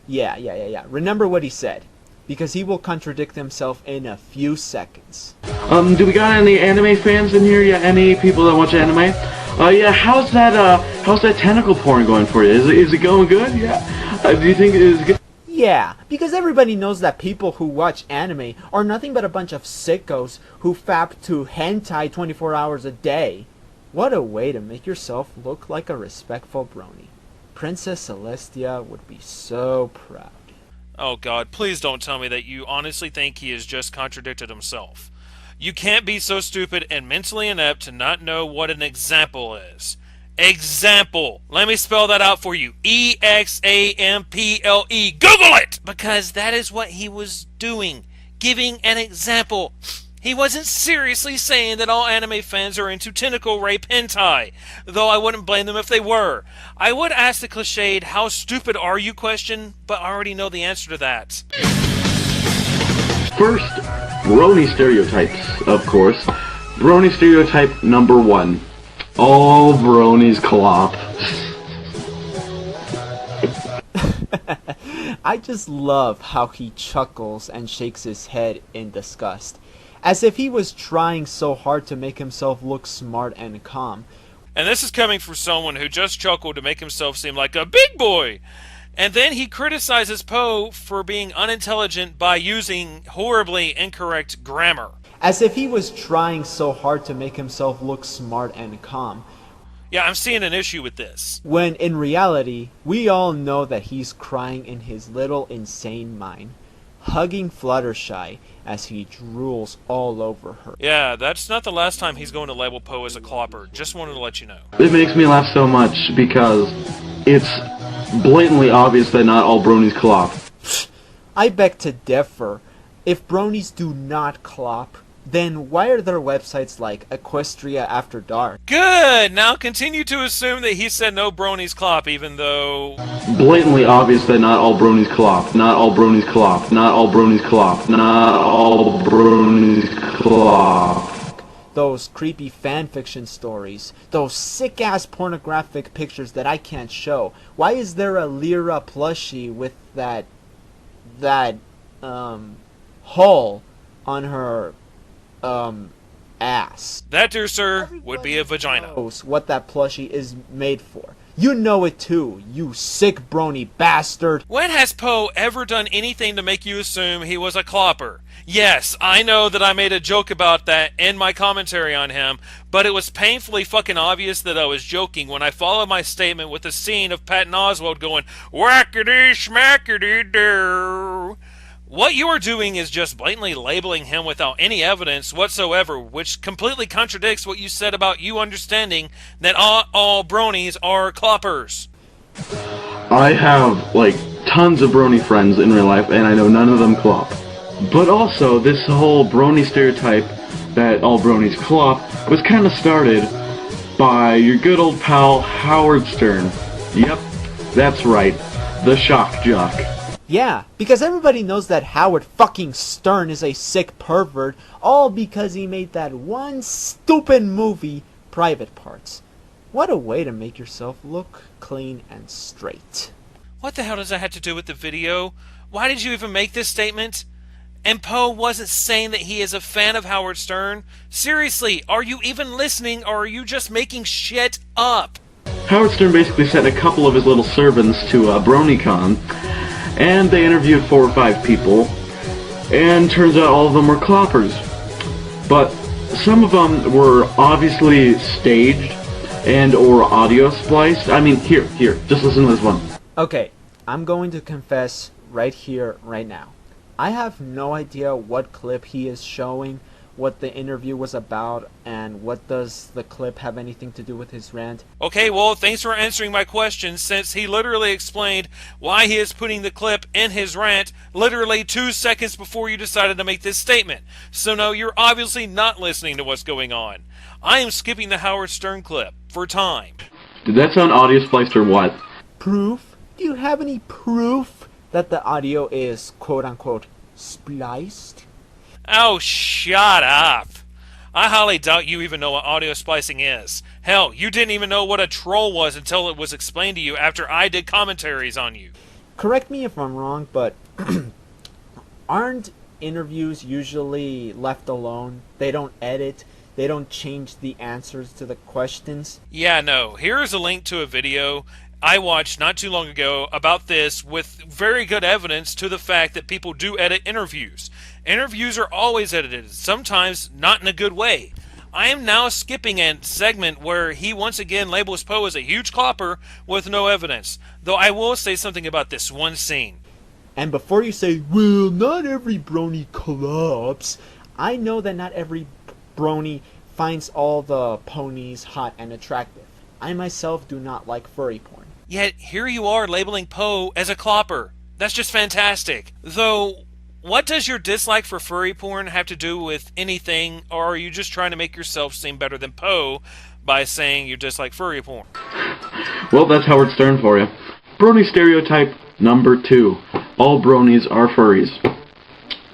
Yeah. Remember what he said, because he will contradict himself in a few seconds. Do we got any anime fans in here? Yeah, any people that watch anime? Yeah, how's that tentacle porn going for you? Is it going good? Yeah. Do you think it is good? Yeah, because everybody knows that people who watch anime are nothing but a bunch of sickos who fap to hentai 24 hours a day. What a way to make yourself look like a respectful brony. Princess Celestia would be so proud. Oh God, please don't tell me that you honestly think he has just contradicted himself. You can't be so stupid and mentally inept to not know what an example is. Example. Let me spell that out for you. E-X-A-M-P-L-E. Google it! Because that is what he was doing. Giving an example. He wasn't seriously saying that all anime fans are into tentacle rape hentai, though I wouldn't blame them if they were. I would ask the cliched, how stupid are you question, but I already know the answer to that. First, brony stereotypes, of course. Brony stereotype number 1. All bronies clop. I just love how he chuckles and shakes his head in disgust, as if he was trying so hard to make himself look smart and calm. And this is coming from someone who just chuckled to make himself seem like a big boy. And then he criticizes Poe for being unintelligent by using horribly incorrect grammar. As if he was trying so hard to make himself look smart and calm. Yeah, I'm seeing an issue with this. When in reality, we all know that he's crying in his little insane mind, hugging Fluttershy as he drools all over her. Yeah, that's not the last time he's going to label Poe as a clopper. Just wanted to let you know. It makes me laugh so much because it's blatantly obvious that not all bronies clop. I beg to differ. If bronies do not clop, then why are there websites like Equestria After Dark? Good! Now continue to assume that he said no bronies clop, even though... Blatantly obvious that not all bronies clop. Not all bronies clop. Not all bronies clop. Not all bronies clop. Those creepy fanfiction stories, those sick-ass pornographic pictures that I can't show. Why is there a Lyra plushie with that hole on her ass? That, dear sir, would be a vagina. Knows what that plushie is made for. You know it too, you sick brony bastard. When has Poe ever done anything to make you assume he was a clopper? Yes, I know that I made a joke about that in my commentary on him, but it was painfully fucking obvious that I was joking when I followed my statement with a scene of Patton Oswalt going, whackity schmackity doo. What you are doing is just blatantly labeling him without any evidence whatsoever, which completely contradicts what you said about you understanding that all bronies are cloppers. I have, like, tons of brony friends in real life, and I know none of them clop. But also, this whole brony stereotype that all bronies clop was kind of started by your good old pal Howard Stern. Yep, that's right, the shock jock. Yeah, because everybody knows that Howard fucking Stern is a sick pervert, all because he made that one stupid movie, Private Parts. What a way to make yourself look clean and straight. What the hell does that have to do with the video? Why did you even make this statement? And Poe wasn't saying that he is a fan of Howard Stern? Seriously, are you even listening, or are you just making shit up? Howard Stern basically sent a couple of his little servants to BronyCon, and they interviewed 4 or 5 people, and turns out all of them were cloppers. But some of them were obviously staged and or audio spliced. I mean, here, just listen to this one. Okay, I'm going to confess right here, right now. I have no idea what clip he is showing, what the interview was about, and what does the clip have anything to do with his rant. Okay, well, thanks for answering my question, since he literally explained why he is putting the clip in his rant literally 2 seconds before you decided to make this statement. So no, you're obviously not listening to what's going on. I am skipping the Howard Stern clip for time. Did that sound audio spliced or what? Proof? Do you have any proof that the audio is quote-unquote spliced? Oh, shut up. I highly doubt you even know what audio splicing is. Hell, you didn't even know what a troll was until it was explained to you after I did commentaries on you. Correct me if I'm wrong, but aren't interviews usually left alone? They don't edit, they don't change the answers to the questions? Yeah, no. Here is a link to a video I watched not too long ago about this with very good evidence to the fact that people do edit interviews. Interviews are always edited, sometimes not in a good way. I am now skipping a segment where he once again labels Poe as a huge clopper with no evidence. Though I will say something about this one scene. And before you say, well, not every brony clops, I know that not every brony finds all the ponies hot and attractive. I myself do not like furry porn. Yet here you are labeling Poe as a clopper. That's just fantastic. Though, what does your dislike for furry porn have to do with anything, or are you just trying to make yourself seem better than Poe by saying you dislike furry porn? Well, that's Howard Stern for you. Brony stereotype number 2. All bronies are furries.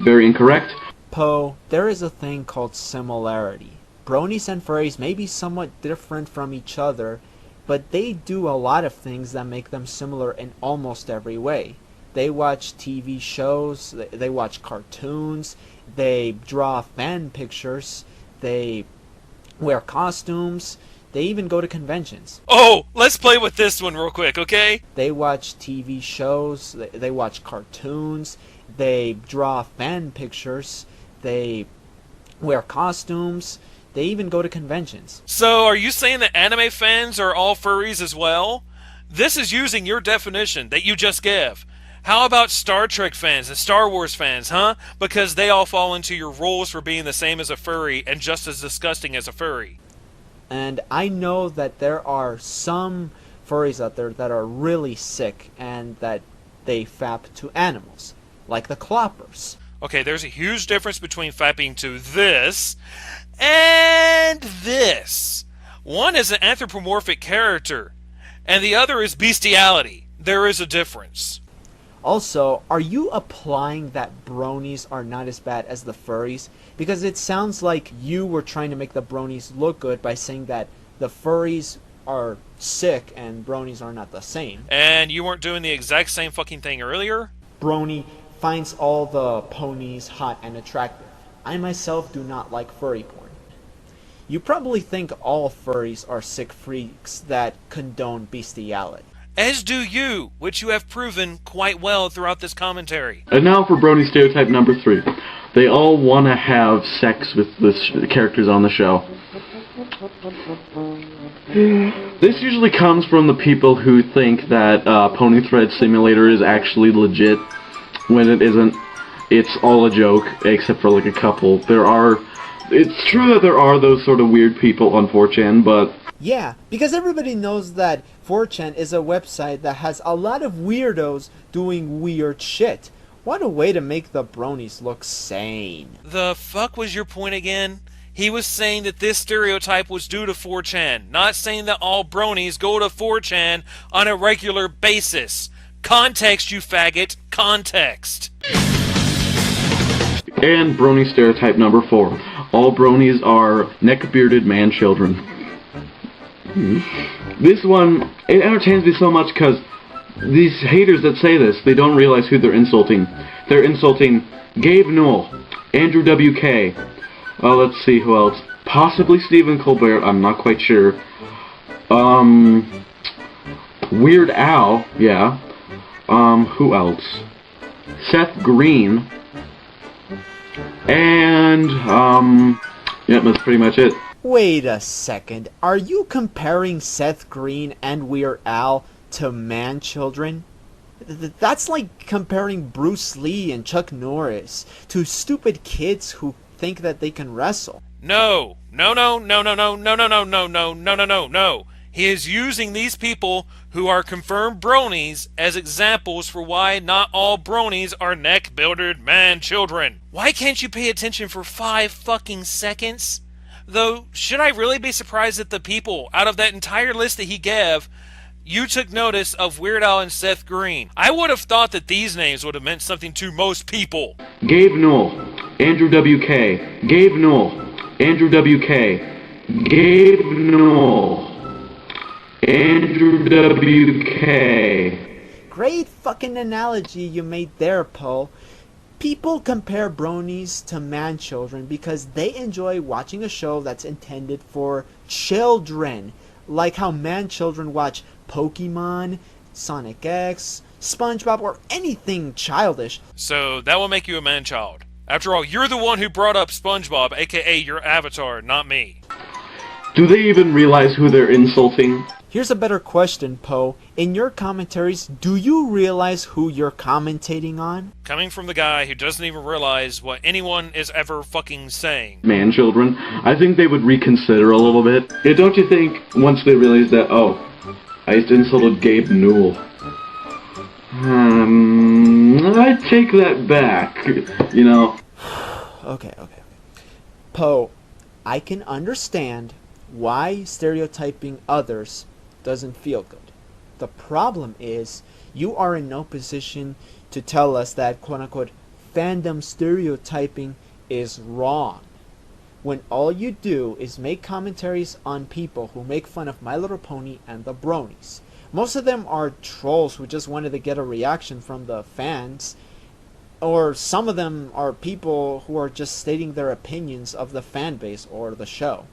Very incorrect. Poe, there is a thing called similarity. Bronies and furries may be somewhat different from each other, but they do a lot of things that make them similar in almost every way. They watch TV shows, they watch cartoons, they draw fan pictures, they wear costumes, they even go to conventions. Oh, let's play with this one real quick, okay? They watch TV shows, they watch cartoons, they draw fan pictures, they wear costumes, they even go to conventions. So, are you saying that anime fans are all furries as well? This is using your definition that you just gave. How about Star Trek fans and Star Wars fans, huh? Because they all fall into your rules for being the same as a furry and just as disgusting as a furry. And I know that there are some furries out there that are really sick and that they fap to animals, like the cloppers. Okay, there's a huge difference between fapping to this and this. One is an anthropomorphic character, and the other is bestiality. There is a difference. Also, are you applying that bronies are not as bad as the furries? Because it sounds like you were trying to make the bronies look good by saying that the furries are sick and bronies are not the same. And you weren't doing the exact same fucking thing earlier? Brony finds all the ponies hot and attractive. I myself do not like furry porn. You probably think all furries are sick freaks that condone bestiality. As do you, which you have proven quite well throughout this commentary. And now for brony stereotype number 3. They all want to have sex with the characters on the show. This usually comes from the people who think that Pony Thread Simulator is actually legit, when it isn't. It's all a joke, except for like a couple. It's true that there are those sort of weird people on 4chan, but... Yeah, because everybody knows that 4chan is a website that has a lot of weirdos doing weird shit. What a way to make the bronies look sane. The fuck was your point again? He was saying that this stereotype was due to 4chan, not saying that all bronies go to 4chan on a regular basis. Context, you faggot. Context. And brony stereotype number 4. All bronies are neck-bearded man-children. This one, it entertains me so much because these haters that say this, they don't realize who they're insulting. They're insulting Gabe Newell, Andrew WK, let's see who else, possibly Stephen Colbert, I'm not quite sure, Weird Al, yeah, who else, Seth Green, and, yep, that's pretty much it. Wait a second, are you comparing Seth Green and Weird Al to man-children? That's like comparing Bruce Lee and Chuck Norris to stupid kids who think that they can wrestle. No. He is using these people who are confirmed bronies as examples for why not all bronies are neck-bearded man-children. Why can't you pay attention for 5 fucking seconds? Though, should I really be surprised that the people, out of that entire list that he gave, you took notice of Weird Al and Seth Green? I would have thought that these names would have meant something to most people. Gabe Newell, Andrew WK, Gabe Newell, Andrew WK, Gabe Newell, Andrew WK. Great fucking analogy you made there, Poe. People compare bronies to man-children because they enjoy watching a show that's intended for children. like how man-children watch Pokemon, Sonic X, SpongeBob, or anything childish. So that will make you a man-child. After all, you're the one who brought up SpongeBob, aka your avatar, not me. Do they even realize who they're insulting? Here's a better question, Poe. In your commentaries, do you realize who you're commentating on? Coming from the guy who doesn't even realize what anyone is ever fucking saying. Man children, I think they would reconsider a little bit. Yeah, don't you think, once they realize that, oh, I just insulted Gabe Newell. I take that back, you know. Okay. Poe, I can understand why stereotyping others doesn't feel good. The problem is, you are in no position to tell us that quote-unquote fandom stereotyping is wrong, when all you do is make commentaries on people who make fun of My Little Pony and the Bronies. Most of them are trolls who just wanted to get a reaction from the fans, or some of them are people who are just stating their opinions of the fan base or the show.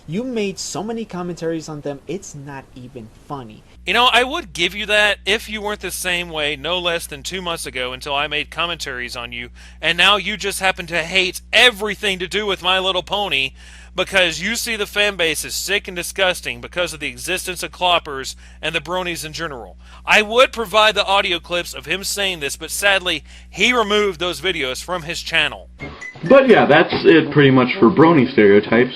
You made so many commentaries on them, it's not even funny. You know, I would give you that if you weren't the same way no less than 2 months ago until I made commentaries on you, and now you just happen to hate everything to do with My Little Pony because you see the fan base as sick and disgusting because of the existence of cloppers and the bronies in general. I would provide the audio clips of him saying this, but sadly, he removed those videos from his channel. But yeah, that's it pretty much for brony stereotypes.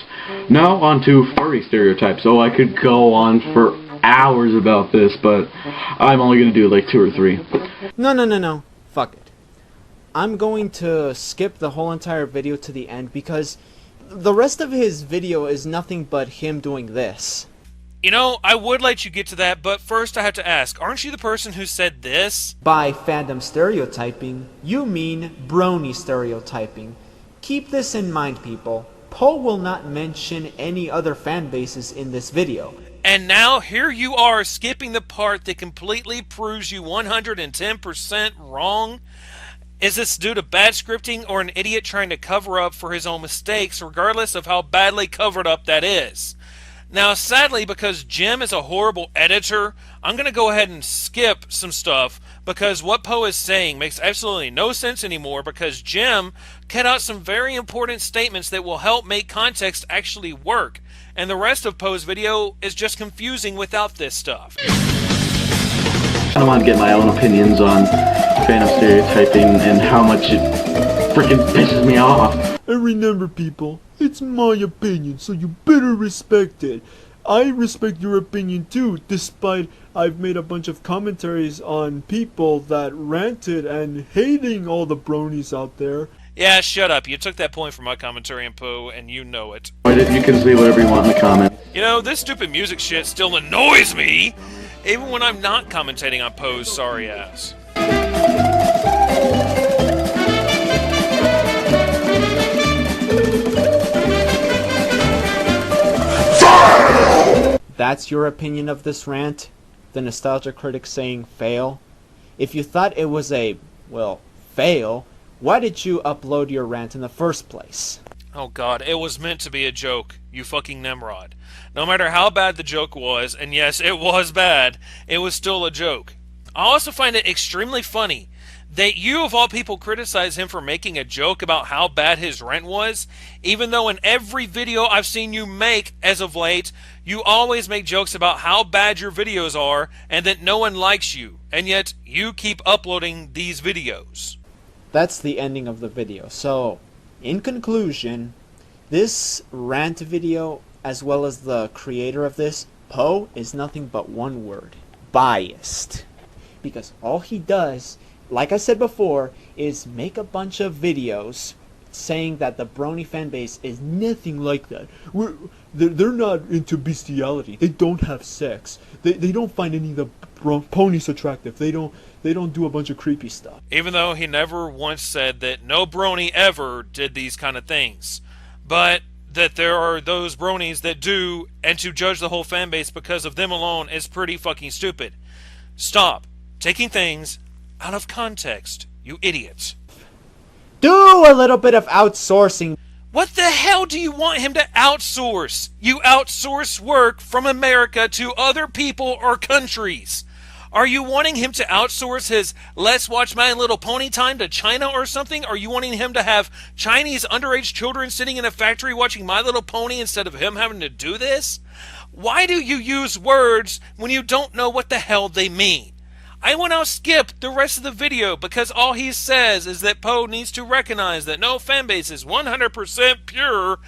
Now on to furry stereotypes. Oh, I could go on for hours about this, but I'm only going to do like 2 or 3. No. Fuck it. I'm going to skip the whole entire video to the end because the rest of his video is nothing but him doing this. You know, I would let you get to that, but first I have to ask, aren't you the person who said this? By fandom stereotyping, you mean brony stereotyping. Keep this in mind, people. Poe will not mention any other fan bases in this video. And now here you are skipping the part that completely proves you 110% wrong? Is this due to bad scripting or an idiot trying to cover up for his own mistakes, regardless of how badly covered up that is? Now, sadly, because Gem is a horrible editor, I'm going to go ahead and skip some stuff because what Poe is saying makes absolutely no sense anymore because Gem cut out some very important statements that will help make context actually work. And the rest of Poe's video is just confusing without this stuff. I don't want to get my own opinions on fandom stereotyping and how much it freaking pisses me off. And remember, people, it's my opinion, so you better respect it. I respect your opinion too, despite I've made a bunch of commentaries on people that ranted and hating all the bronies out there. Yeah, shut up. You took that point from my commentary on Poe, and you know it. You can say whatever you want in the comments. You know, this stupid music shit still annoys me, even when I'm not commentating on Poe's sorry ass. That's your opinion of this rant? The nostalgia critic saying fail? If you thought it was a, well, fail, why did you upload your rant in the first place? Oh god, it was meant to be a joke, you fucking Nimrod. No matter how bad the joke was, and yes, it was bad, it was still a joke. I also find it extremely funny that you, of all people, criticize him for making a joke about how bad his rant was, even though in every video I've seen you make as of late, you always make jokes about how bad your videos are and that no one likes you, and yet you keep uploading these videos. That's the ending of the video. So, in conclusion, this rant video, as well as the creator of this, Poe, is nothing but one word: biased. Because all he does, like I said before, is make a bunch of videos saying that the brony fan base is nothing like that. They're not into bestiality. They don't have sex. They don't find any of the ponies attractive. They don't do a bunch of creepy stuff. Even though he never once said that no brony ever did these kind of things. But that there are those bronies that do, and to judge the whole fan base because of them alone is pretty fucking stupid. Stop taking things out of context, you idiots. Do a little bit of outsourcing. What the hell do you want him to outsource? You outsource work from America to other people or countries. Are you wanting him to outsource his Let's Watch My Little Pony time to China or something? Are you wanting him to have Chinese underage children sitting in a factory watching My Little Pony instead of him having to do this? Why do you use words when you don't know what the hell they mean? I will now skip the rest of the video because all he says is that Poe needs to recognize that no fanbase is 100% pure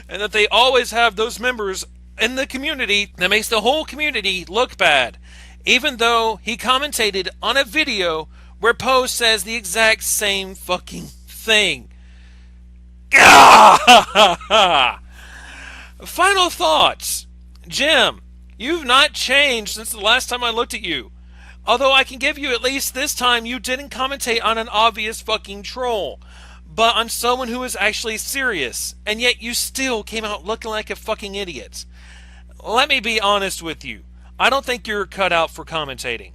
and that they always have those members in the community that makes the whole community look bad. Even though he commentated on a video where Poe says the exact same fucking thing. Final thoughts. Gem, you've not changed since the last time I looked at you. Although I can give you at least this time you didn't commentate on an obvious fucking troll, but on someone who is actually serious, and yet you still came out looking like a fucking idiot. Let me be honest with you. I don't think you're cut out for commentating.